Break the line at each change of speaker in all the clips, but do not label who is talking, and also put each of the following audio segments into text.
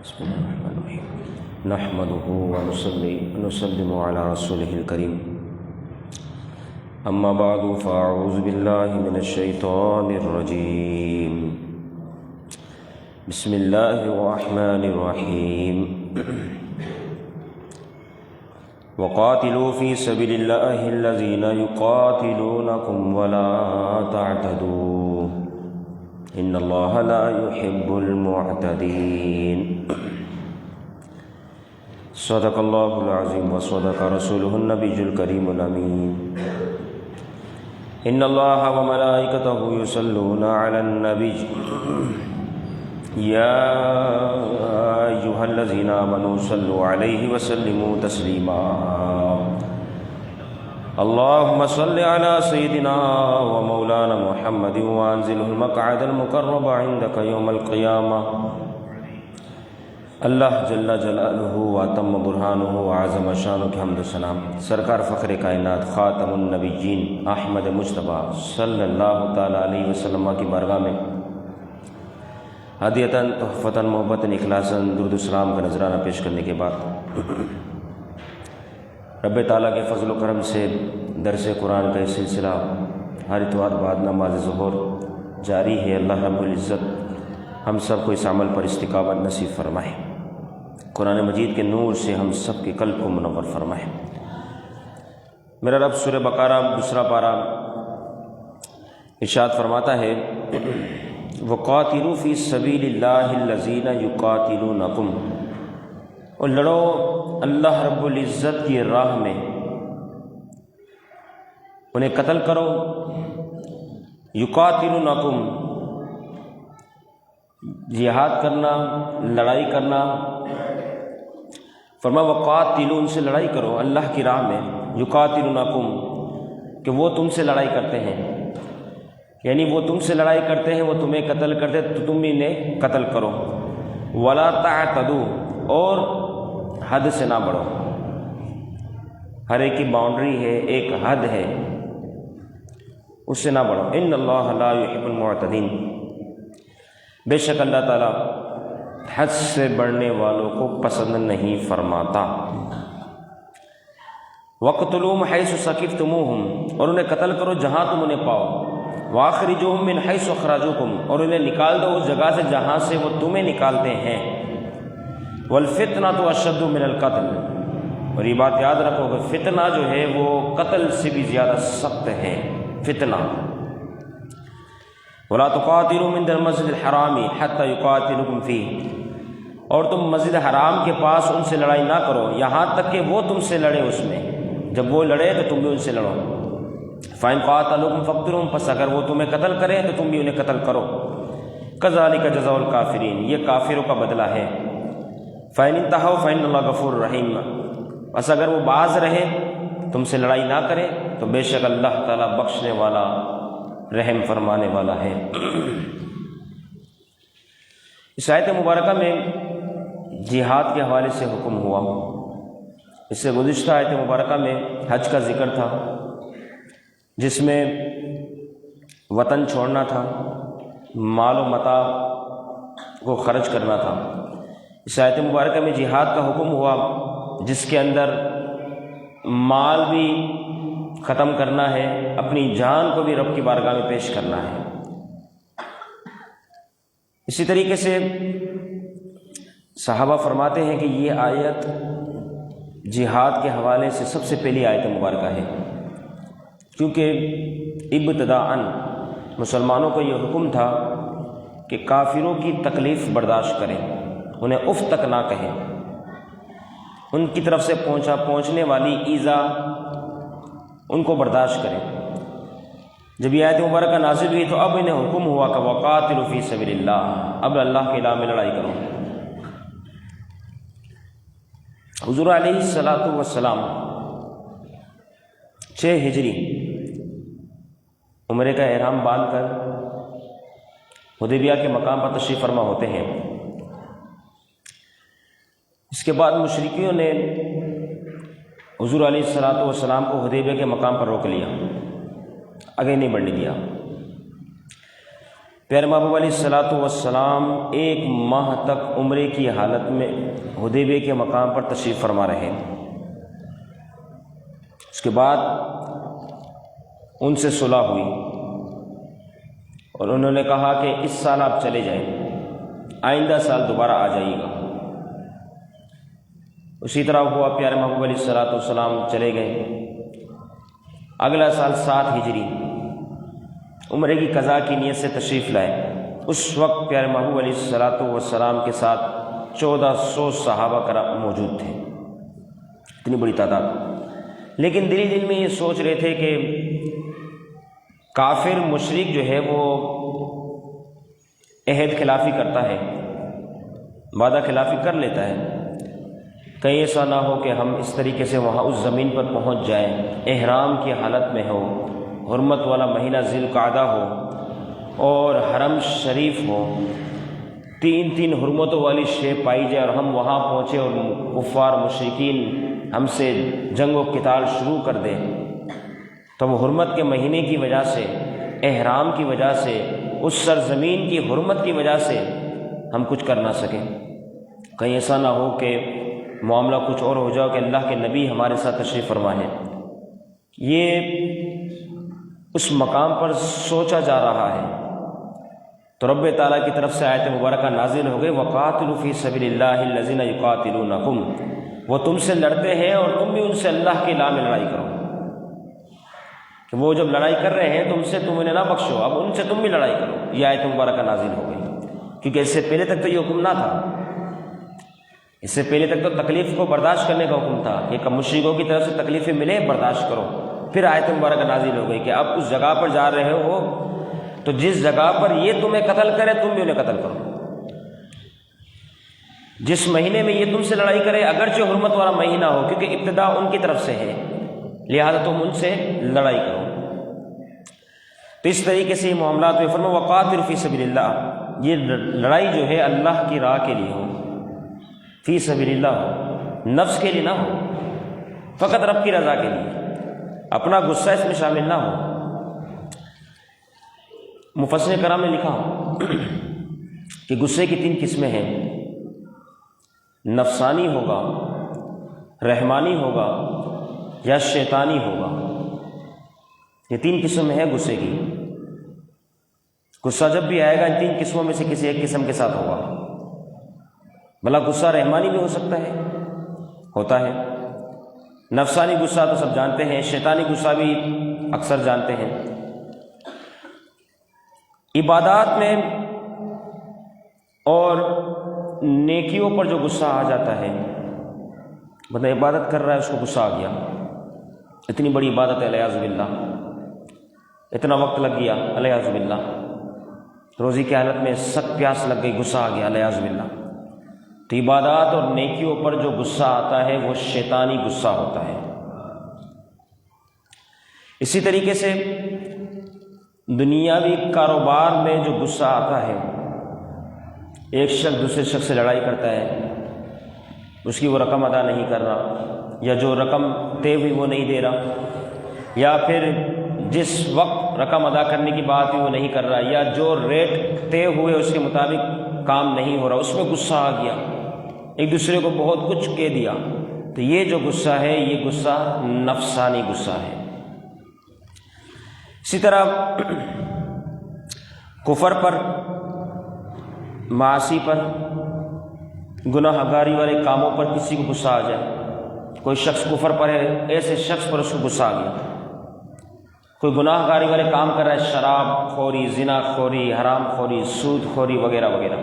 بسم اللہ الرحمن الرحیم نحمده ونسلم علی رسوله الکریم اما بعد فاعوذ باللہ من الشیطان الرجیم بسم اللہ الرحمن الرحیم وقاتلوا فی سبیل اللہ الذین یقاتلونکم ولا تعتدوا ان اللہ لا يحب المعتدین صدق اللہ العظیم وصدق رسولہ النبی الکریم الامین ان اللہ وملائکتہ یصلون علی النبی یا ایہا الذین آمنوا صلوا علیہ وسلموا تسلیما اللهم صل على سيدنا ومولانا محمد وانزله المقعد المقرب عندك يوم القيامة اللہ جل جلالہ واتم برہانہ وعظم شانہ حمد و ثنا سرکار فخر کائنات خاتم النبیین احمد مجتبیٰ صلی اللہ تعالیٰ علیہ وسلم کی بارگاہ میں ہدیتاً تحفتاً محبتاً اخلاصاً درود السلام کا نذرانہ پیش کرنے کے بعد رب تعالیٰ کے فضل و کرم سے درس قرآن کا یہ سلسلہ ہر اتوار بعد نماز ظہر جاری ہے۔ اللہ رب العزت ہم سب کو اس عمل پر استقامت نصیب فرمائے، قرآن مجید کے نور سے ہم سب کے قلب کو منور فرمائے۔ میرا رب سورہ بقرہ دوسرا پارہ ارشاد فرماتا ہے وَقَاتِلُوا فِي سَبِيلِ اللَّهِ الَّذِينَ يُقَاتِلُونَكُمْ، اور لڑو اللہ رب العزت کی راہ میں، انہیں قتل کرو۔ یقاتلونکم، جہاد کرنا، لڑائی کرنا۔ فرمایا وقاتلوا، ان سے لڑائی کرو اللہ کی راہ میں۔ یقاتلونکم، کہ وہ تم سے لڑائی کرتے ہیں، یعنی وہ تم سے لڑائی کرتے ہیں، وہ تمہیں قتل کرتے ہیں تو تم بھی انہیں قتل کرو۔ ولا تعتدوا، اور حد سے نہ بڑھو۔ ہر ایک کی باؤنڈری ہے، ایک حد ہے، اس سے نہ بڑھو۔ ان اللہ لا يحب المعتدین، بے شک اللہ تعالیٰ حد سے بڑھنے والوں کو پسند نہیں فرماتا۔ وَاقْتُلُوهُمْ حَيْثُ ثَقِفْتُمُوهُمْ، اور انہیں قتل کرو جہاں تم انہیں پاؤ۔ وَأَخْرِجُوهُمْ مِنْ حَيْثُ أَخْرَجُوكُمْ، اور انہیں نکال دو اس جگہ سے جہاں سے وہ تمہیں نکالتے ہیں۔ وَالْفِتْنَةُ أَشَدُّ مِنَ الْقَتْلِ، اور یہ بات یاد رکھو کہ فتنہ جو ہے وہ قتل سے بھی زیادہ سخت ہے۔ فتنہ وَلَا تُقَاتِلُوا مِنْ الْمَسْجِدِ الْحَرَامِ حَتَّى يُقَاتِلُوكُمْ فِيهِ، اور تم مسجد حرام کے پاس ان سے لڑائی نہ کرو یہاں تک کہ وہ تم سے لڑے اس میں۔ جب وہ لڑے تو تم بھی ان سے لڑو۔ فَإِنْ قَاتَلُوكُمْ فَاقْتُلُوهُمْ، پس اگر وہ تمہیں قتل کریں تو تم بھی انہیں قتل کرو۔ كَذَلِكَ جَزَاءُ الْكَافِرِينَ، یہ کافروں کا بدلہ ہے۔ فَإِنِ انْتَهَوْا فَإِنَّ اللَّهَ غَفُورٌ رَحِيمٌ، بس اگر وہ باز رہے تم سے لڑائی نہ کرے تو بے شک اللہ تعالیٰ بخشنے والا رحم فرمانے والا ہے۔ اس آیت مبارکہ میں جہاد کے حوالے سے حکم ہوا۔ اس سے گزشتہ آیت مبارکہ میں حج کا ذکر تھا، جس میں وطن چھوڑنا تھا، مال و متاع کو خرچ کرنا تھا۔ اس آیت مبارکہ میں جہاد کا حکم ہوا، جس کے اندر مال بھی ختم کرنا ہے، اپنی جان کو بھی رب کی بارگاہ میں پیش کرنا ہے۔ اسی طریقے سے صحابہ فرماتے ہیں کہ یہ آیت جہاد کے حوالے سے سب سے پہلی آیت مبارکہ ہے، کیونکہ ابتداءً مسلمانوں کو یہ حکم تھا کہ کافروں کی تکلیف برداشت کریں، انہیں اف تک نہ کہیں، ان کی طرف سے پہنچنے والی ایذا ان کو برداشت کریں۔ جب یہ آیت مبارکہ نازل ہوئی تو اب انہیں حکم ہوا کہ وقاتلوا فی سبیل اللہ، اب اللہ کے راہ میں لڑائی کرو۔ حضور علیہ السلام 6 ہجری عمرے کا احرام باندھ کر حدیبیہ کے مقام پر تشریف فرما ہوتے ہیں۔ اس کے بعد مشرکیوں نے حضور علیہ السلام کو حدیبیہ کے مقام پر روک لیا، آگے نہیں بڑھنے دیا۔ پیارے محبوب علیہ الصلوۃ والسلام 1 ماہ تک عمرے کی حالت میں حدیبیہ کے مقام پر تشریف فرما رہے ہیں۔ اس کے بعد ان سے صلح ہوئی اور انہوں نے کہا کہ اس سال آپ چلے جائیں، آئندہ سال دوبارہ آ جائیے گا۔ اسی طرح ہوا، پیارے محبوب علیہ الصلوۃ والسلام چلے گئے۔ اگلا سال 7 ہجری عمرے کی قضاء کی نیت سے تشریف لائے۔ اس وقت پیارے محبوب علیہ الصلوۃ والسلام کے ساتھ 1400 صحابہ کرام موجود تھے، اتنی بڑی تعداد۔ لیکن دل میں یہ سوچ رہے تھے کہ کافر مشرک جو ہے وہ عہد خلافی کرتا ہے، وعدہ خلافی کر لیتا ہے، کہیں ایسا نہ ہو کہ ہم اس طریقے سے وہاں اس زمین پر پہنچ جائیں، احرام کی حالت میں ہو، حرمت والا مہینہ ذی القعدہ ہو اور حرم شریف ہو، 3 حرمتوں والی شے پائی جائے اور ہم وہاں پہنچے اور کفار مشرکین ہم سے جنگ و قتال شروع کر دیں، تو وہ حرمت کے مہینے کی وجہ سے، احرام کی وجہ سے، اس سرزمین کی حرمت کی وجہ سے ہم کچھ کر نہ سکیں۔ کہیں ایسا نہ ہو کہ معاملہ کچھ اور ہو جاؤ کہ اللہ کے نبی ہمارے ساتھ تشریف فرما ہے۔ یہ اس مقام پر سوچا جا رہا ہے تو رب تعالیٰ کی طرف سے آیت مبارکہ نازل ہو گئی، وَقَاتِلُوا فِي سَبِيلِ اللَّهِ الَّذِينَ يُقَاتِلُونَكُمْ، وہ تم سے لڑتے ہیں اور تم بھی ان سے اللہ کی راہ میں لڑائی کرو۔ کہ وہ جب لڑائی کر رہے ہیں تم سے، تم انہیں نہ بخشو، اب ان سے تم بھی لڑائی کرو۔ یہ آیت مبارکہ نازل ہو گئی، کیونکہ اس سے پہلے تک تو یہ حکم نہ تھا، اس سے پہلے تک تو تکلیف کو برداشت کرنے کا حکم تھا کہ مشرکوں کی طرف سے تکلیفیں ملے برداشت کرو۔ پھر آیت مبارکہ نازل ہو گئی کہ اب اس جگہ پر جا رہے ہو تو جس جگہ پر یہ تمہیں قتل کرے تم بھی انہیں قتل کرو، جس مہینے میں یہ تم سے لڑائی کرے اگرچہ حرمت والا مہینہ ہو، کیونکہ ابتدا ان کی طرف سے ہے، لہذا تم ان سے لڑائی کرو۔ تو اس طریقے سے یہ معاملات میں فرمایا وَقَاتِلُوا فِي سَبِيلِ اللَّهِ، یہ لڑائی جو ہے اللہ کی راہ کے لیے ہو، فی سبیل اللہ ہو، نفس کے لیے نہ ہو، فقط رب کی رضا کے لیے، اپنا غصہ اس میں شامل نہ ہو۔ مفسرین کرام نے لکھا کہ غصے کی 3 قسمیں ہیں، نفسانی ہوگا، رحمانی ہوگا یا شیطانی ہوگا۔ یہ 3 قسم ہے غصے کی۔ غصہ جب بھی آئے گا ان 3 قسموں میں سے کسی ایک قسم کے ساتھ ہوگا۔ بھلا غصہ رحمانی بھی ہو سکتا ہے، ہوتا ہے، نفسانی غصہ تو سب جانتے ہیں، شیطانی غصہ بھی اکثر جانتے ہیں۔ عبادات میں اور نیکیوں پر جو غصہ آ جاتا ہے، بندہ عبادت کر رہا ہے اس کو غصہ آ گیا، اتنی بڑی عبادت ہے الیاذ باللہ، اتنا وقت لگ گیا الیاذ باللہ، روزی کی حالت میں سخت پیاس لگ گئی، غصہ آ گیا الیاذ باللہ۔ تو عبادات اور نیکیوں پر جو غصہ آتا ہے وہ شیطانی غصہ ہوتا ہے۔ اسی طریقے سے دنیاوی کاروبار میں جو غصہ آتا ہے، ایک شخص دوسرے شخص سے لڑائی کرتا ہے، اس کی وہ رقم ادا نہیں کر رہا، یا جو رقم طے ہوئی وہ نہیں دے رہا، یا پھر جس وقت رقم ادا کرنے کی بات ہوئی وہ نہیں کر رہا، یا جو ریٹ طے ہوئے اس کے مطابق کام نہیں ہو رہا، اس میں غصہ آ گیا، ایک دوسرے کو بہت کچھ کہہ دیا، تو یہ جو غصہ ہے یہ غصہ نفسانی غصہ ہے۔ اسی طرح کفر پر، معاصی پر، گناہ گاری والے کاموں پر کسی کو غصہ آ جائے، کوئی شخص کفر پر ہے، ایسے شخص پر اس کو غصہ آ گیا، کوئی گناہ گاری والے کام کر رہا ہے، شراب خوری، زنا خوری، حرام خوری، سود خوری وغیرہ وغیرہ،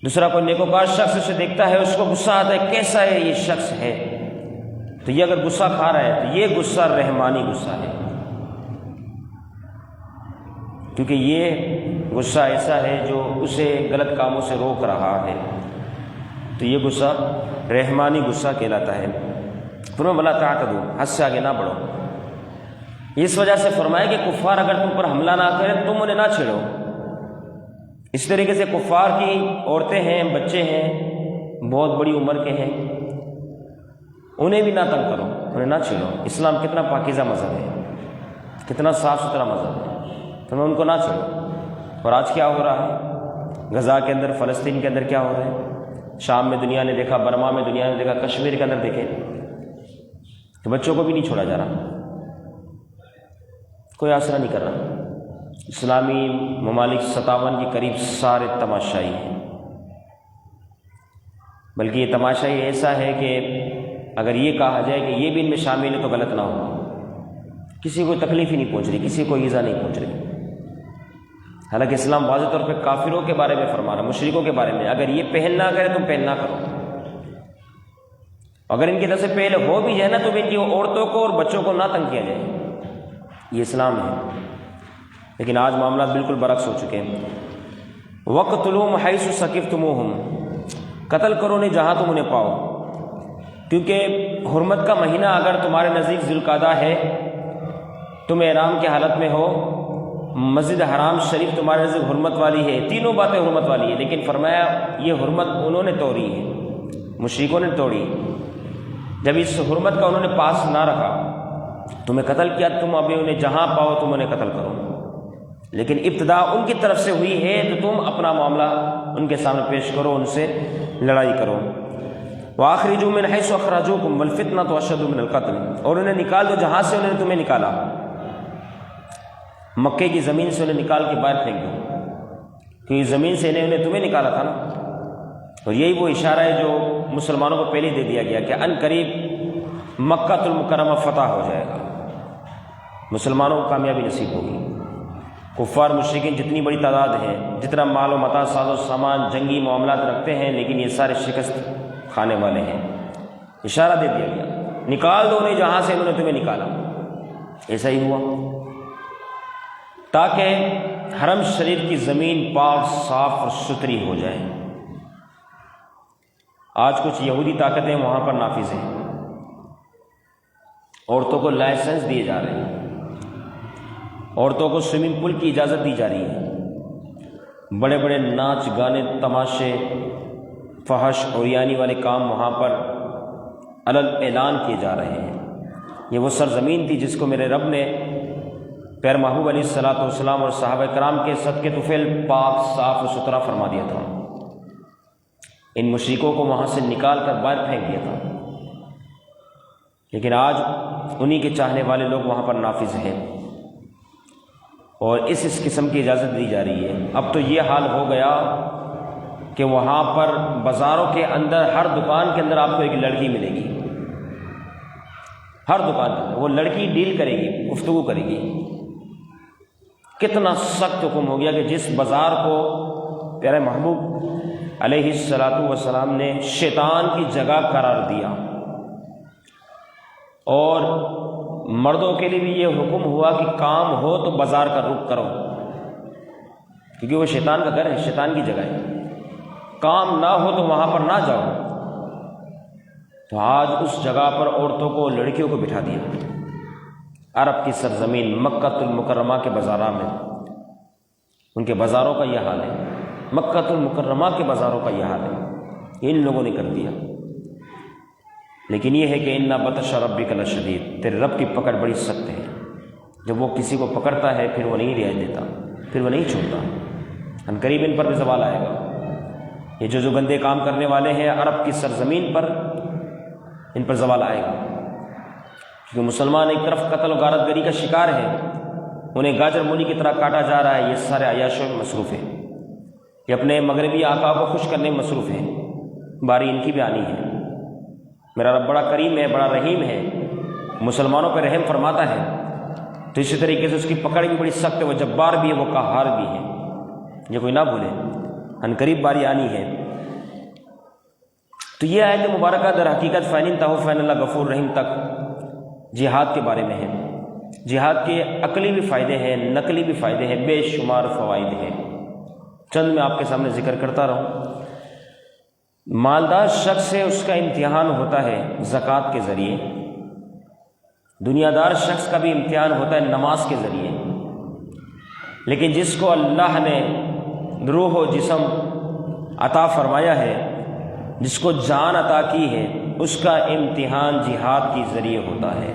دوسرا کوئی نیکوکار شخص اسے دیکھتا ہے، اس کو غصہ آتا ہے، کیسا ہے یہ شخص ہے، تو یہ اگر غصہ کھا رہا ہے تو یہ غصہ رحمانی غصہ ہے، کیونکہ یہ غصہ ایسا ہے جو اسے غلط کاموں سے روک رہا ہے، تو یہ غصہ رحمانی غصہ کہلاتا ہے۔ فرمایا وَلَا تَعْتَدُوا، حد سے آگے نہ بڑھو۔ اس وجہ سے فرمایا کہ کفار اگر تم پر حملہ نہ کریں تم انہیں نہ چھیڑو۔ اس طریقے سے کفار کی عورتیں ہیں، بچے ہیں، بہت بڑی عمر کے ہیں، انہیں بھی نہ تنگ کرو، انہیں نہ چھیڑو۔ اسلام کتنا پاکیزہ مذہب ہے، کتنا صاف ستھرا مذہب ہے، تمہیں ان کو نہ چھیڑو۔ اور آج کیا ہو رہا ہے غزہ کے اندر، فلسطین کے اندر کیا ہو رہا ہے، شام میں دنیا نے دیکھا، برما میں دنیا نے دیکھا، کشمیر کے اندر دیکھیں کہ بچوں کو بھی نہیں چھوڑا جا رہا، کوئی آسرا نہیں کر رہا۔ اسلامی ممالک 57 کے قریب سارے تماشائی ہیں، بلکہ یہ تماشائی ایسا ہے کہ اگر یہ کہا جائے کہ یہ بھی ان میں شامل ہے تو غلط نہ ہو، کسی کو تکلیف ہی نہیں پہنچ رہی، کسی کو ایذا نہیں پہنچ رہی۔ حالانکہ اسلام واضح طور پہ کافروں کے بارے میں فرما رہا، مشرکوں کے بارے میں، اگر یہ پہن نہ کرے تم پہن نہ کرو، اگر ان کی طرف سے پہلے ہو بھی جائے نا تو ان کی عورتوں کو اور بچوں کو نہ تنگ کیا جائے، یہ اسلام ہے۔ لیکن آج معاملات بالکل برعکس ہو چکے ہیں۔ وَقْتُلُوهُمْ حَيْثُ ثَقِفْتُمُوهُمْ، قتل کرو انہیں جہاں تم انہیں پاؤ، کیونکہ حرمت کا مہینہ اگر تمہارے نزدیک ذی القعدہ ہے، تم احرام کی حالت میں ہو، مسجد حرام شریف تمہارے نزدیک حرمت والی ہے، تینوں باتیں حرمت والی ہے، لیکن فرمایا یہ حرمت انہوں نے توڑی ہے، مشرکوں نے توڑی۔ جب اس حرمت کا انہوں نے پاس نہ رکھا، تمہیں قتل کیا، تم ابھی انہیں جہاں پاؤ تم انہیں قتل کرو، لیکن ابتدا ان کی طرف سے ہوئی ہے تو تم اپنا معاملہ ان کے سامنے پیش کرو، ان سے لڑائی کرو۔ وَأَخْرِجُوا مِنْ حَيْثُ أَخْرَجُوكُمْ وَالْفِتْنَةُ أَشَدُّ مِنَ الْقَتْلِ، اور انہیں نکال دو جہاں سے انہوں نے تمہیں نکالا، مکے کی زمین سے انہیں نکال کے باہر پھینک دو، کیونکہ زمین سے انہیں تمہیں نکالا تھا نا۔ اور یہی وہ اشارہ ہے جو مسلمانوں کو پہلے دے دیا گیا کہ ان قریب مکہ المکرمہ فتح ہو جائے گا، مسلمانوں کو کامیابی نصیب ہوگی۔ کفار مشرکین جتنی بڑی تعداد ہے، جتنا مال و متاع ساز و سامان جنگی معاملات رکھتے ہیں، لیکن یہ سارے شکست کھانے والے ہیں۔ اشارہ دے دیا گیا نکال دو انہیں جہاں سے انہوں نے تمہیں نکالا۔ ایسا ہی ہوا تاکہ حرم شریف کی زمین پاک صاف اور ستھری ہو جائے۔ آج کچھ یہودی طاقتیں وہاں پر نافذ ہیں، عورتوں کو لائسنس دیے جا رہے ہیں، عورتوں کو سوئمنگ پول کی اجازت دی جا رہی ہے، بڑے بڑے ناچ گانے تماشے فحش عریانی والے کام وہاں پر علل اعلان کیے جا رہے ہیں۔ یہ وہ سرزمین تھی جس کو میرے رب نے پیر محبوب علیہ الصلوۃ والسلام اور صحابہ کرام کے صدقے طفیل پاک صاف و ستھرا فرما دیا تھا، ان مشرکوں کو وہاں سے نکال کر باہر پھینک دیا تھا، لیکن آج انہی کے چاہنے والے لوگ وہاں پر نافذ ہیں اور اس قسم کی اجازت دی جا رہی ہے۔ اب تو یہ حال ہو گیا کہ وہاں پر بازاروں کے اندر ہر دکان کے اندر آپ کو ایک لڑکی ملے گی، ہر دکان کے اندر وہ لڑکی ڈیل کرے گی، گفتگو کرے گی۔ کتنا سخت حکم ہو گیا کہ جس بازار کو پیارے محبوب علیہ الصلوۃ والسلام نے شیطان کی جگہ قرار دیا، اور مردوں کے لیے بھی یہ حکم ہوا کہ کام ہو تو بازار کا رخ کرو، کیونکہ وہ شیطان کا گھر ہے، شیطان کی جگہ ہے، کام نہ ہو تو وہاں پر نہ جاؤ۔ تو آج اس جگہ پر عورتوں کو لڑکیوں کو بٹھا دیا، عرب کی سرزمین مکہ المکرمہ کے بازاروں میں، ان کے بازاروں کا یہ حال ہے، مکہ المکرمہ کے بازاروں کا یہ حال ہے، ان لوگوں نے کر دیا۔ لیکن یہ ہے کہ ان بطش ربک لشدید، تیرے رب کی پکڑ بڑی سخت ہے، جب وہ کسی کو پکڑتا ہے پھر وہ نہیں رعایت دیتا، پھر وہ نہیں چھوڑتا۔ ان قریب ان پر بھی زوال آئے گا، یہ جو گندے کام کرنے والے ہیں عرب کی سرزمین پر، ان پر زوال آئے گا، کیونکہ مسلمان ایک طرف قتل و غارت گری کا شکار ہے، انہیں گاجر مولی کی طرح کاٹا جا رہا ہے، یہ سارے عیاشوں میں مصروف ہیں، یہ اپنے مغربی آقا کو خوش کرنے میں مصروف ہیں، باری ان کی بھی آنی ہے۔ میرا رب بڑا کریم ہے، بڑا رحیم ہے، مسلمانوں پہ رحم فرماتا ہے، تو اسی طریقے سے اس کی پکڑ بھی بڑی سخت ہے، وہ جبار بھی ہے، وہ قہار بھی ہے، یہ کوئی نہ بھولے، ان قریب باری آنی ہے۔ تو یہ آیت مبارکہ در حقیقت فَإِنِ انتَهُوا فَإِنَّ اللَّهَ غَفُورٌ رحیم تک جہاد کے بارے میں ہے۔ جہاد کے عقلی بھی فائدے ہیں، نقلی بھی فائدے ہیں، بے شمار فوائد ہیں، چند میں آپ کے سامنے ذکر کرتا رہوں۔ مالدار شخص سے اس کا امتحان ہوتا ہے زکوٰۃ کے ذریعے، دنیا دار شخص کا بھی امتحان ہوتا ہے نماز کے ذریعے، لیکن جس کو اللہ نے روح و جسم عطا فرمایا ہے، جس کو جان عطا کی ہے، اس کا امتحان جہاد کے ذریعے ہوتا ہے۔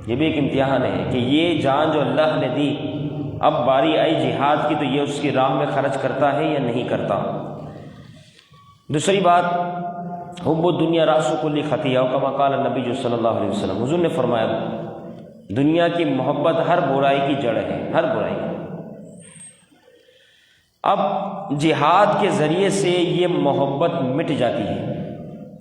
یہ بھی ایک امتحان ہے کہ یہ جان جو اللہ نے دی اب باری آئی جہاد کی تو یہ اس کی راہ میں خرچ کرتا ہے یا نہیں کرتا۔ دوسری بات، حب الدنیا راس کل خطیہ، کما قال نبی صلی اللہ علیہ وسلم، حضور نے فرمایا دنیا کی محبت ہر برائی کی جڑ ہے، ہر برائی۔ اب جہاد کے ذریعے سے یہ محبت مٹ جاتی ہے،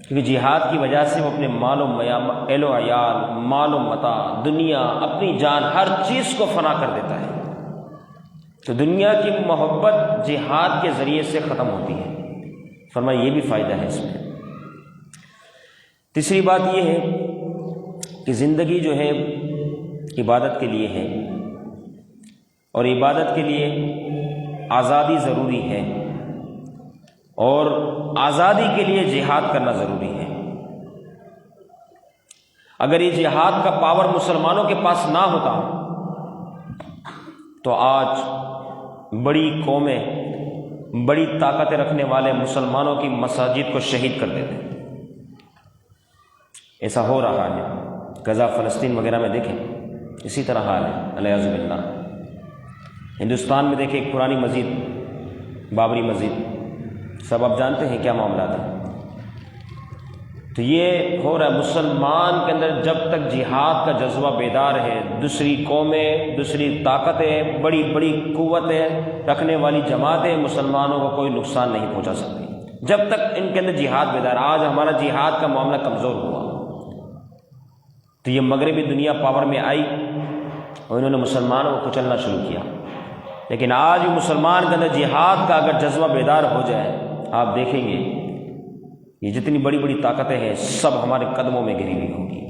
کیونکہ جہاد کی وجہ سے وہ اپنے مال و اہل و عیال، مال و متاع، دنیا، اپنی جان، ہر چیز کو فنا کر دیتا ہے۔ تو دنیا کی محبت جہاد کے ذریعے سے ختم ہوتی ہے۔ فرمایا یہ بھی فائدہ ہے اس میں۔ تیسری بات یہ ہے کہ زندگی جو ہے عبادت کے لیے ہے، اور عبادت کے لیے آزادی ضروری ہے، اور آزادی کے لیے جہاد کرنا ضروری ہے۔ اگر یہ جہاد کا پاور مسلمانوں کے پاس نہ ہوتا تو آج بڑی قومیں، بڑی طاقتیں رکھنے والے مسلمانوں کی مساجد کو شہید کر دیتے۔ ایسا ہو رہا ہے، غزہ، فلسطین وغیرہ میں دیکھیں اسی طرح حال ہے، الیاذ باللہ۔ ہندوستان میں دیکھیں ایک پرانی مسجد، بابری مسجد، سب آپ جانتے ہیں کیا معاملات ہیں۔ تو یہ ہو رہا ہے مسلمان کے اندر جب تک جہاد کا جذبہ بیدار ہے، دوسری قومیں، دوسری طاقتیں، بڑی بڑی قوتیں رکھنے والی جماعتیں مسلمانوں کو کوئی نقصان نہیں پہنچا سکتی جب تک ان کے اندر جہاد بیدار۔ آج ہمارا جہاد کا معاملہ کمزور ہوا تو یہ مغربی دنیا پاور میں آئی اور انہوں نے مسلمانوں کو کچلنا شروع کیا۔ لیکن آج بھی مسلمان کے اندر جہاد کا اگر جذبہ بیدار ہو جائے، آپ دیکھیں گے یہ جتنی بڑی بڑی طاقتیں ہیں سب ہمارے قدموں میں گری ہوئی ہوں گی۔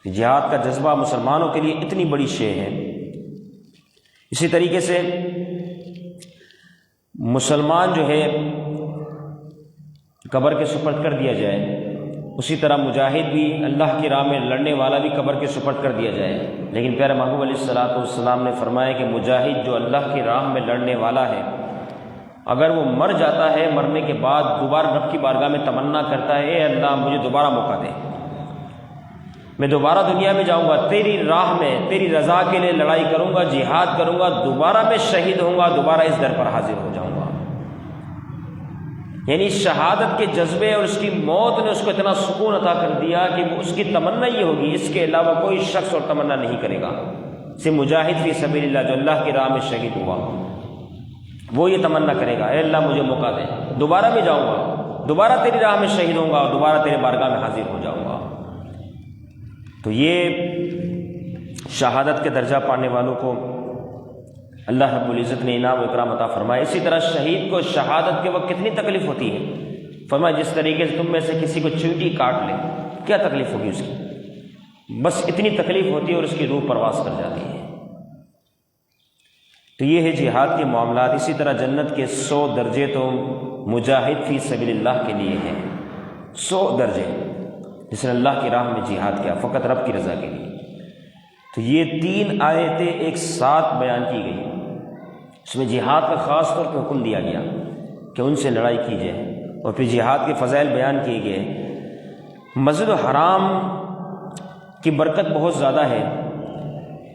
جہاد کا جذبہ مسلمانوں کے لیے اتنی بڑی شے ہے۔ اسی طریقے سے مسلمان جو ہے قبر کے سپرد کر دیا جائے، اسی طرح مجاہد بھی، اللہ کی راہ میں لڑنے والا بھی قبر کے سپرد کر دیا جائے۔ لیکن پیارے محبوب علیہ الصلوۃ والسلام نے فرمایا کہ مجاہد جو اللہ کی راہ میں لڑنے والا ہے، اگر وہ مر جاتا ہے، مرنے کے بعد دوبارہ رب کی بارگاہ میں تمنا کرتا ہے، اے اللہ مجھے دوبارہ موقع دے، میں دوبارہ دنیا میں جاؤں گا، تیری راہ میں، تیری رضا کے لیے لڑائی کروں گا، جہاد کروں گا، دوبارہ میں شہید ہوں گا، دوبارہ اس در پر حاضر ہو جاؤں گا۔ یعنی شہادت کے جذبے اور اس کی موت نے اس کو اتنا سکون عطا کر دیا کہ اس کی تمنا یہ ہوگی، اس کے علاوہ کوئی شخص اور تمنا نہیں کرے گا۔ سے مجاہد فی سبیل اللہ جو اللہ کی راہ میں شہید ہوا، وہ یہ تمنا کرے گا، اے اللہ مجھے موقع دے، دوبارہ میں جاؤں گا، دوبارہ تیری راہ میں شہید ہوں گا اور دوبارہ تیرے بارگاہ میں حاضر ہو جاؤں گا۔ تو یہ شہادت کے درجہ پانے والوں کو اللہ رب العزت نے انعام و اکرام عطا فرمایا۔ اسی طرح شہید کو شہادت کے وقت کتنی تکلیف ہوتی ہے، فرمایا جس طریقے سے تم میں سے کسی کو چیونٹی کاٹ لے، کیا تکلیف ہوگی اس کی، بس اتنی تکلیف ہوتی ہے اور اس کی روح پرواز کر جاتی ہے۔ تو یہ ہے جہاد کے معاملات۔ اسی طرح جنت کے 100 درجے تو مجاہد فی سبیل اللہ کے لیے ہیں، 100 درجے جس نے اللہ کی راہ میں جہاد کیا فقط رب کی رضا کے لیے۔ تو یہ 3 آیتیں ایک ساتھ بیان کی گئی، اس میں جہاد کا خاص طور پہ حکم دیا گیا کہ ان سے لڑائی کی جائے، اور پھر جہاد کے فضائل بیان کیے گئے۔ مسجد الحرام کی برکت بہت زیادہ ہے،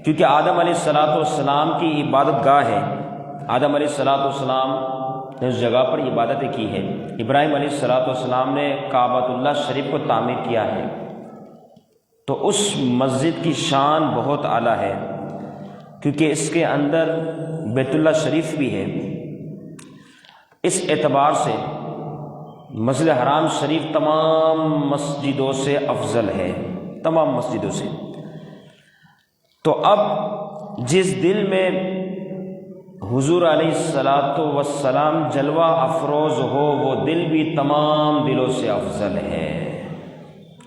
کیونکہ آدم علیہ السلام کی عبادت گاہ ہے۔ آدم علیہ السلام نے اس جگہ پر عبادتیں کی ہے۔ ابراہیم علیہ السلام نے کعبۃ اللہ شریف کو تعمیر کیا ہے۔ تو اس مسجد کی شان بہت اعلیٰ ہے، کیونکہ اس کے اندر بیت اللہ شریف بھی ہے۔ اس اعتبار سے مسجد حرام شریف تمام مسجدوں سے افضل ہے، تمام مسجدوں سے۔ تو اب جس دل میں حضور علیہ السلام جلوہ افروز ہو، وہ دل بھی تمام دلوں سے افضل ہے،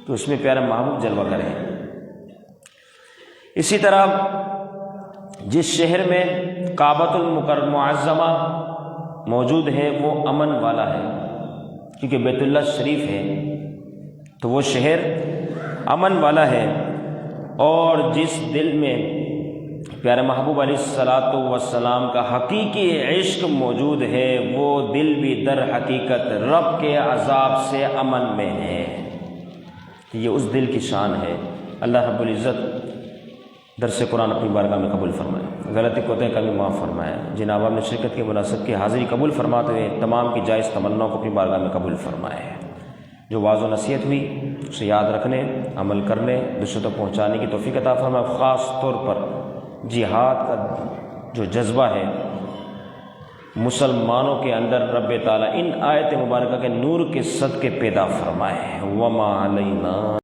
تو اس میں پیارا محبوب جلوہ کرے۔ اسی طرح جس شہر میں کعبۃ المعظمہ موجود ہے وہ امن والا ہے، کیونکہ بیت اللہ شریف ہے، تو وہ شہر امن والا ہے۔ اور جس دل میں پیارے محبوب علیہ السلام کا حقیقی عشق موجود ہے، وہ دل بھی در حقیقت رب کے عذاب سے امن میں ہے۔ یہ اس دل کی شان ہے۔ اللہ رب العزت درس قرآن اپنی بارگاہ میں قبول فرمائے، غلطی کوتاہی کمی معاف فرمائے، جن احباب نے شرکت کی مناسب کی حاضری قبول فرماتے ہوئے تمام کی جائز تمناؤں کو اپنی بارگاہ میں قبول فرمائے۔ جو واعظ و نصیحت ہوئی اسے یاد رکھنے، عمل کرنے، دوسروں تک پہنچانے کی توفیق عطا فرمائے۔ خاص طور پر جہاد کا جو جذبہ ہے مسلمانوں کے اندر رب تعالیٰ ان آیت مبارکہ کے نور کے صدقے پیدا فرمائے۔ وما علینا